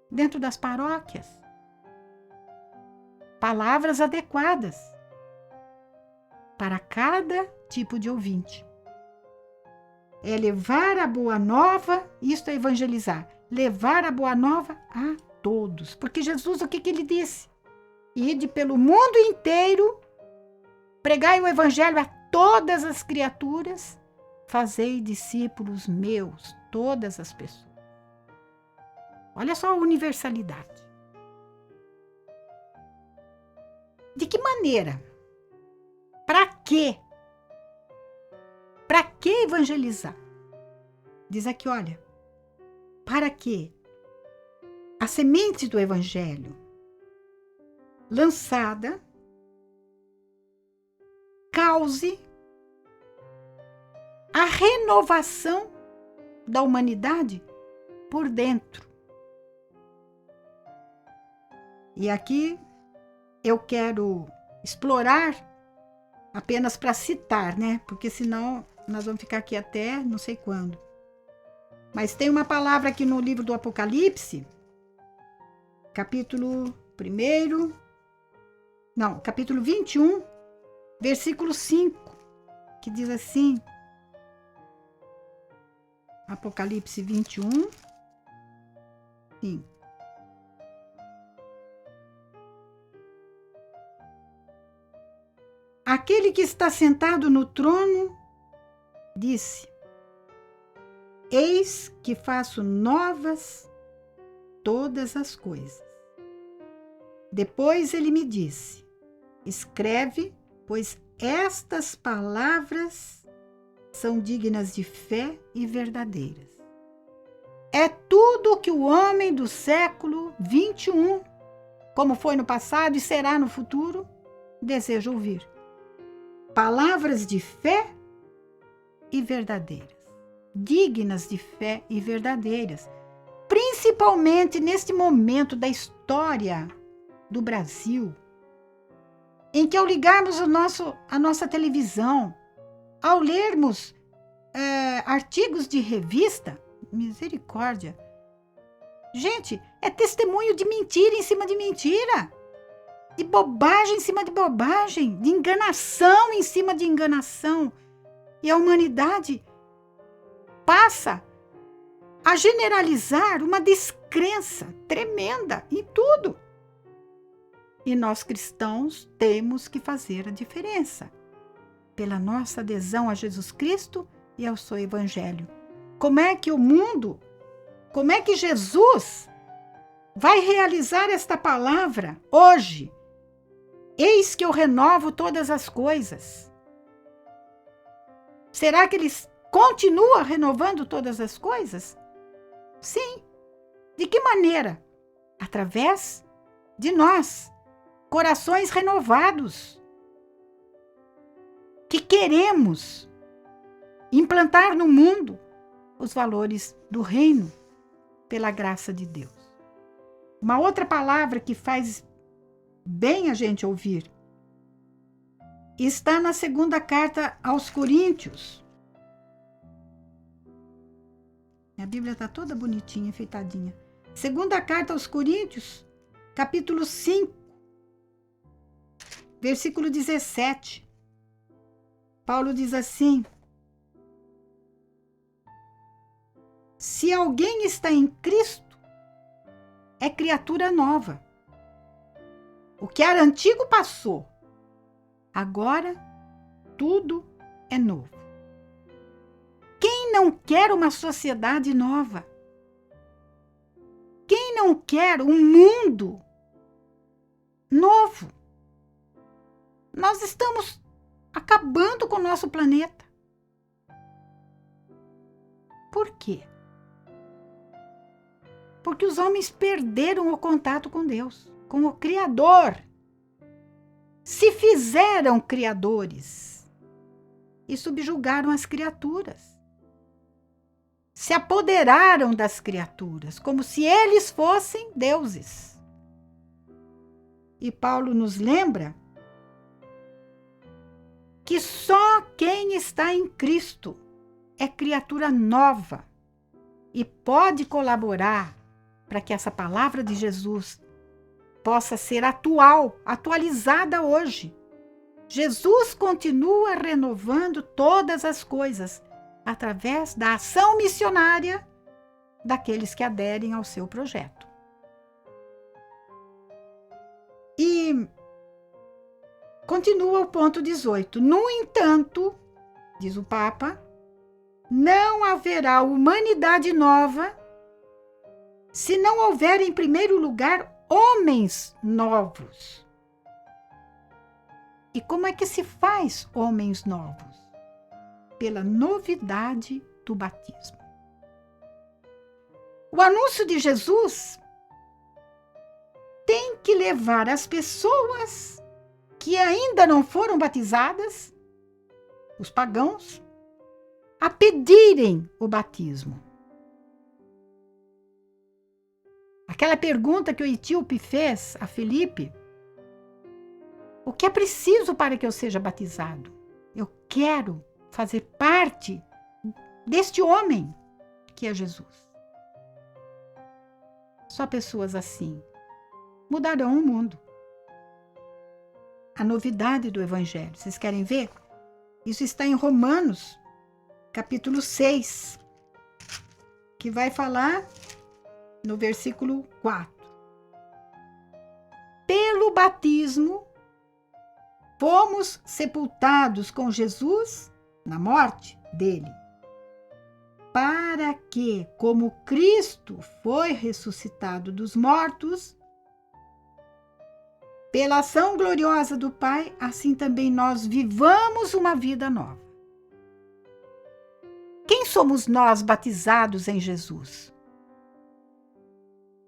Dentro das paróquias? Palavras adequadas para cada tipo de ouvinte. É levar a boa nova, isto é evangelizar, levar a boa nova a todos. Porque Jesus, o que ele disse? Ide pelo mundo inteiro, pregai o evangelho a todas as criaturas, fazei discípulos meus, todas as pessoas. Olha só a universalidade. De que maneira? Para quê? Para que evangelizar? Diz aqui, olha, para que a semente do evangelho lançada cause a renovação da humanidade por dentro. E aqui eu quero explorar apenas para citar, né? Porque senão nós vamos ficar aqui até não sei quando. Mas tem uma palavra aqui no livro do Apocalipse, capítulo 21, versículo 5, que diz assim, Apocalipse 21, 5. Aquele que está sentado no trono disse: eis que faço novas todas as coisas. Depois ele me disse: escreve, pois estas palavras são dignas de fé e verdadeiras. É tudo o que o homem do século 21, como foi no passado e será no futuro, deseja ouvir. Palavras de fé e verdadeiras, dignas de fé e verdadeiras. principalmente neste momento da história do Brasil, em que ao ligarmos a nossa televisão, ao lermos artigos de revista, misericórdia, gente, é testemunho de mentira em cima de mentira, de bobagem em cima de bobagem, de enganação em cima de enganação. E a humanidade passa a generalizar uma descrença tremenda em tudo. E nós cristãos temos que fazer a diferença pela nossa adesão a Jesus Cristo e ao seu Evangelho. Como é que o mundo, como é que Jesus vai realizar esta palavra hoje? Eis que eu renovo todas as coisas. Será que ele continua renovando todas as coisas? Sim. De que maneira? Através de nós, corações renovados, que queremos implantar no mundo os valores do reino pela graça de Deus. Uma outra palavra que faz bem a gente ouvir está na segunda carta aos Coríntios. A Bíblia está toda bonitinha, enfeitadinha. Segunda carta aos Coríntios, capítulo 5, versículo 17. Paulo diz assim: se alguém está em Cristo, é criatura nova. O que era antigo passou. Agora, tudo é novo. Quem não quer uma sociedade nova? Quem não quer um mundo novo? Nós estamos acabando com o nosso planeta. Por quê? Porque os homens perderam o contato com Deus, com o Criador. Se fizeram criadores e subjugaram as criaturas. Se apoderaram das criaturas, como se eles fossem deuses. E Paulo nos lembra que só quem está em Cristo é criatura nova e pode colaborar para que essa palavra de Jesus possa ser atualizada hoje. Jesus continua renovando todas as coisas através da ação missionária daqueles que aderem ao seu projeto. E continua o ponto 18. No entanto, diz o Papa, não haverá humanidade nova se não houver, em primeiro lugar, homens novos. E como é que se faz homens novos? Pela novidade do batismo. O anúncio de Jesus tem que levar as pessoas que ainda não foram batizadas, os pagãos, a pedirem o batismo. Aquela pergunta que o etíope fez a Filipe: o que é preciso para que eu seja batizado? Eu quero fazer parte deste homem que é Jesus. Só pessoas assim mudarão o mundo. A novidade do Evangelho. Vocês querem ver? Isso está em Romanos, capítulo 6, que vai falar no versículo 4. Pelo batismo, fomos sepultados com Jesus na morte dele, para que, como Cristo foi ressuscitado dos mortos, pela ação gloriosa do Pai, assim também nós vivamos uma vida nova. Quem somos nós batizados em Jesus?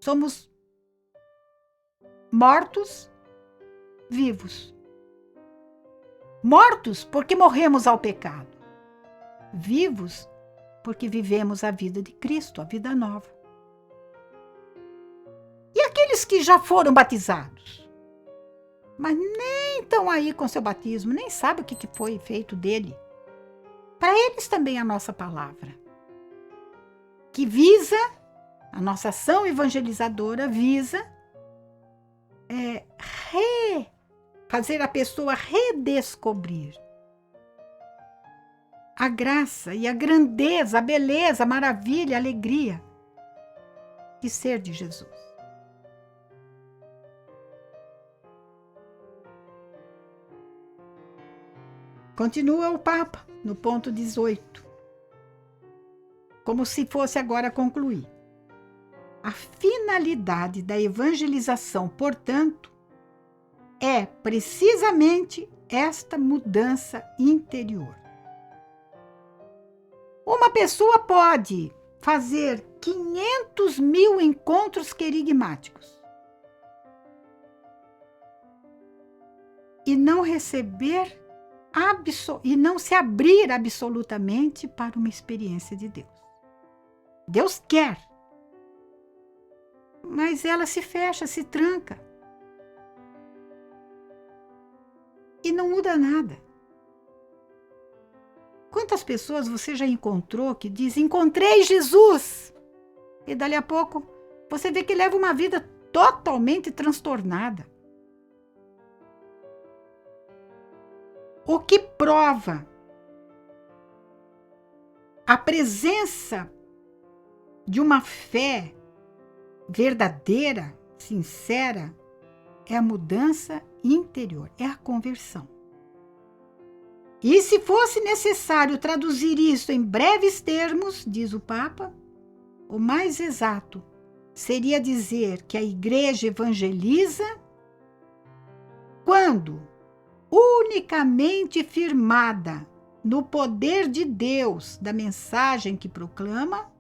Somos mortos, vivos. Mortos porque morremos ao pecado. Vivos porque vivemos a vida de Cristo, a vida nova. aqueles que já foram batizados, mas nem estão aí com seu batismo, nem sabem o que foi feito dele. Para eles também a nossa palavra, que visa, a nossa ação evangelizadora visa fazer a pessoa redescobrir a graça e a grandeza, a beleza, a maravilha, a alegria de ser de Jesus. Continua o Papa no ponto 18, como se fosse agora concluir. A finalidade da evangelização, portanto, é precisamente esta mudança interior. Uma pessoa pode fazer 500 mil encontros querigmáticos e não receber e não se abrir absolutamente para uma experiência de Deus. Deus quer, mas ela se fecha, se tranca e não muda nada. Quantas pessoas você já encontrou que dizem: encontrei Jesus, e dali a pouco você vê que leva uma vida totalmente transtornada? O que prova a presença de uma fé verdadeira, sincera, é a mudança interior, é a conversão. E se fosse necessário traduzir isso em breves termos, diz o Papa, o mais exato seria dizer que a Igreja evangeliza quando, unicamente firmada no poder de Deus da mensagem que proclama,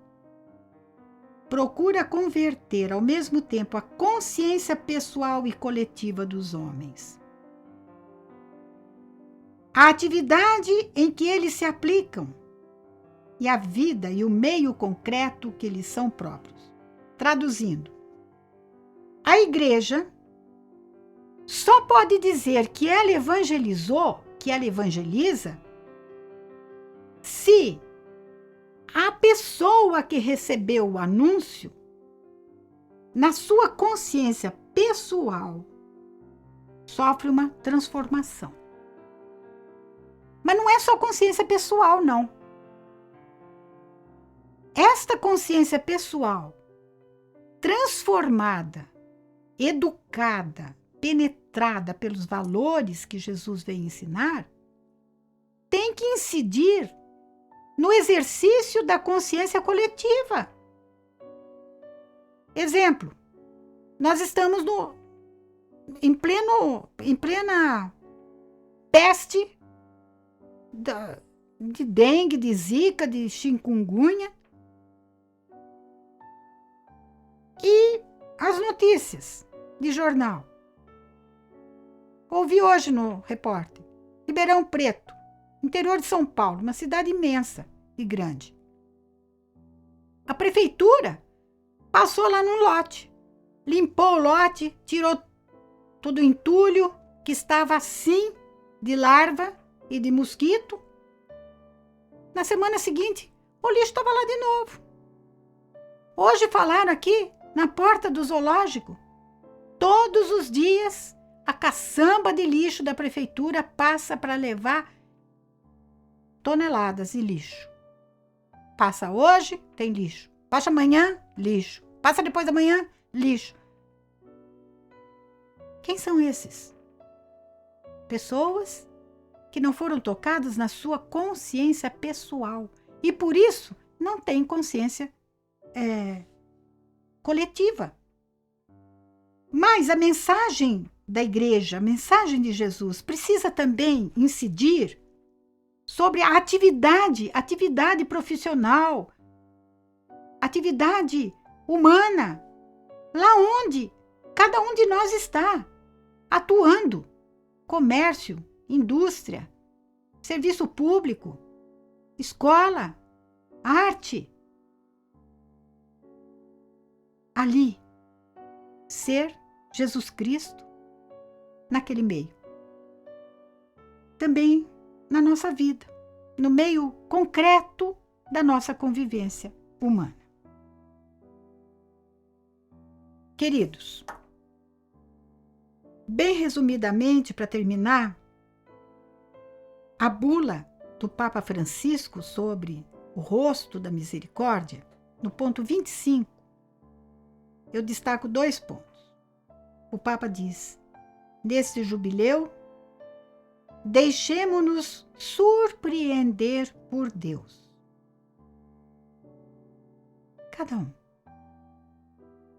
procura converter ao mesmo tempo a consciência pessoal e coletiva dos homens. A atividade em que eles se aplicam e a vida e o meio concreto que lhes são próprios. Traduzindo, a Igreja só pode dizer que ela evangelizou, que ela evangeliza, se a pessoa que recebeu o anúncio, na sua consciência pessoal, sofre uma transformação. Mas não é só consciência pessoal, não. Esta consciência pessoal, transformada, educada, penetrada pelos valores que Jesus veio ensinar, tem que incidir no exercício da consciência coletiva. Exemplo, nós estamos em plena peste de dengue, de zika, de chikungunya. E as notícias de jornal. Ouvi hoje no repórter, Ribeirão Preto, interior de São Paulo, uma cidade imensa e grande. A prefeitura passou lá num lote, limpou o lote, tirou todo o entulho que estava assim de larva e de mosquito. Na semana seguinte, o lixo estava lá de novo. Hoje falaram aqui, na porta do zoológico, todos os dias a caçamba de lixo da prefeitura passa para levar toneladas de lixo. Passa hoje, tem lixo. Passa amanhã, lixo. Passa depois da manhã, lixo. Quem são esses? Pessoas que não foram tocadas na sua consciência pessoal e por isso não têm consciência coletiva. Mas a mensagem da Igreja, a mensagem de Jesus, precisa também incidir sobre a atividade profissional, atividade humana, lá onde cada um de nós está atuando. Comércio, indústria, serviço público, escola, arte. Ali, ser Jesus Cristo naquele meio. Também na nossa vida, no meio concreto da nossa convivência humana. Queridos, bem resumidamente, para terminar, a bula do Papa Francisco sobre o rosto da misericórdia, no ponto 25, eu destaco 2 pontos. O Papa diz: neste jubileu, deixemo-nos surpreender por Deus. Cada um.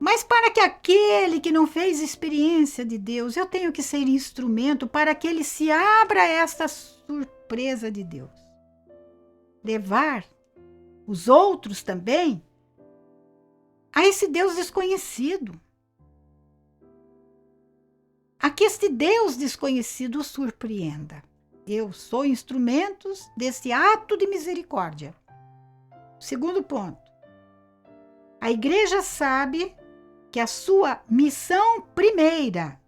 Mas para que aquele que não fez experiência de Deus, eu tenho que ser instrumento para que ele se abra a esta surpresa de Deus. Levar os outros também a esse Deus desconhecido. A que este Deus desconhecido o surpreenda. Eu sou instrumento desse ato de misericórdia. Segundo ponto. A igreja sabe que a sua missão primeira,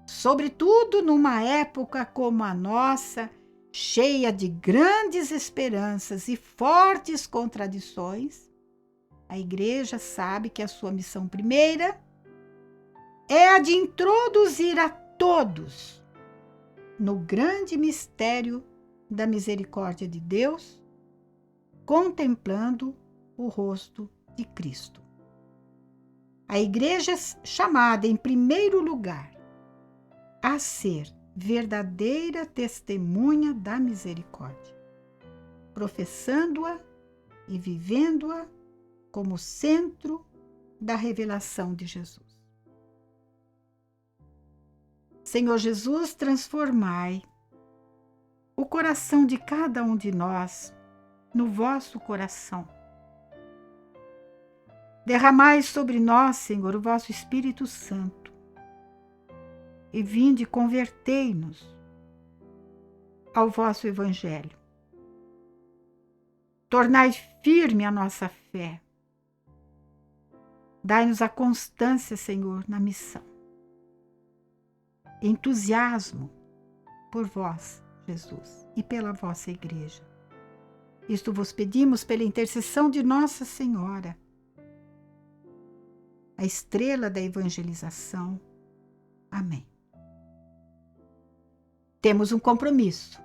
sobretudo numa época como a nossa, cheia de grandes esperanças e fortes contradições, a igreja sabe que a sua missão primeira é a de introduzir a todos no grande mistério da misericórdia de Deus, contemplando o rosto de Cristo. A igreja é chamada, em primeiro lugar, a ser verdadeira testemunha da misericórdia, professando-a e vivendo-a como centro da revelação de Jesus. Senhor Jesus, transformai o coração de cada um de nós no vosso coração. Derramai sobre nós, Senhor, o vosso Espírito Santo e vinde convertei-nos ao vosso Evangelho. Tornai firme a nossa fé. Dai-nos a constância, Senhor, na missão. Entusiasmo por vós, Jesus, e pela vossa igreja. Isto vos pedimos pela intercessão de Nossa Senhora, a estrela da evangelização. Amém. Temos um compromisso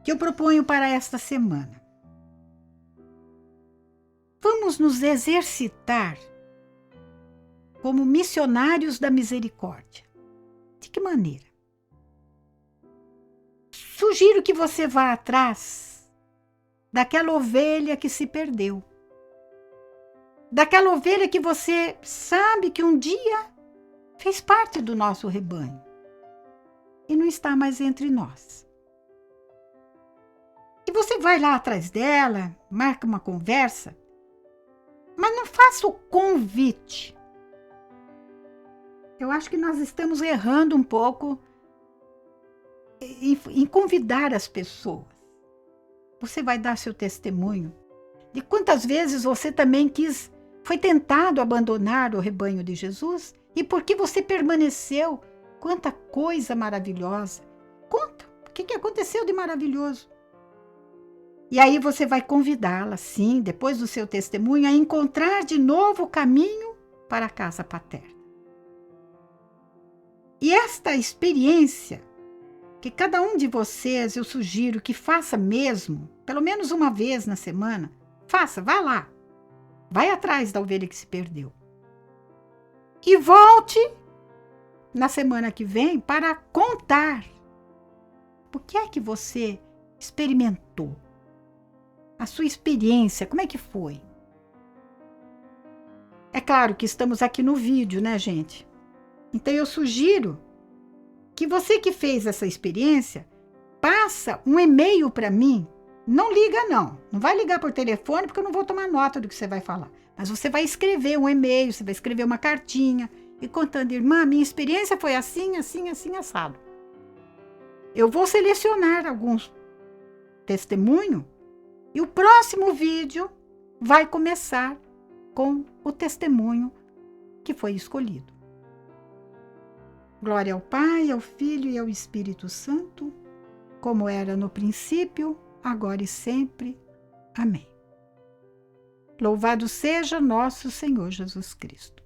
que eu proponho para esta semana. Vamos nos exercitar como missionários da misericórdia. De que maneira? Sugiro que você vá atrás daquela ovelha que se perdeu. Daquela ovelha que você sabe que um dia fez parte do nosso rebanho e não está mais entre nós. E você vai lá atrás dela, marca uma conversa, mas não faça o convite. Eu acho que nós estamos errando um pouco em convidar as pessoas. Você vai dar seu testemunho de quantas vezes você também foi tentado abandonar o rebanho de Jesus e por que você permaneceu. Quanta coisa maravilhosa. Conta o que aconteceu de maravilhoso. E aí você vai convidá-la, sim, depois do seu testemunho, a encontrar de novo o caminho para a casa paterna. E esta experiência, que cada um de vocês, eu sugiro que faça mesmo, pelo menos uma vez na semana, faça, vá lá. Vai atrás da ovelha que se perdeu. E volte na semana que vem para contar o que é que você experimentou. A sua experiência, como é que foi? É claro que estamos aqui no vídeo, né, gente? Então eu sugiro que você que fez essa experiência, passa um e-mail para mim. Não liga não vai ligar por telefone porque eu não vou tomar nota do que você vai falar. Mas você vai escrever um e-mail, você vai escrever uma cartinha e contando, irmã, minha experiência foi assim, assim, assim, assado. Eu vou selecionar alguns testemunhos e o próximo vídeo vai começar com o testemunho que foi escolhido. Glória ao Pai, ao Filho e ao Espírito Santo, como era no princípio, agora e sempre. Amém. Louvado seja nosso Senhor Jesus Cristo.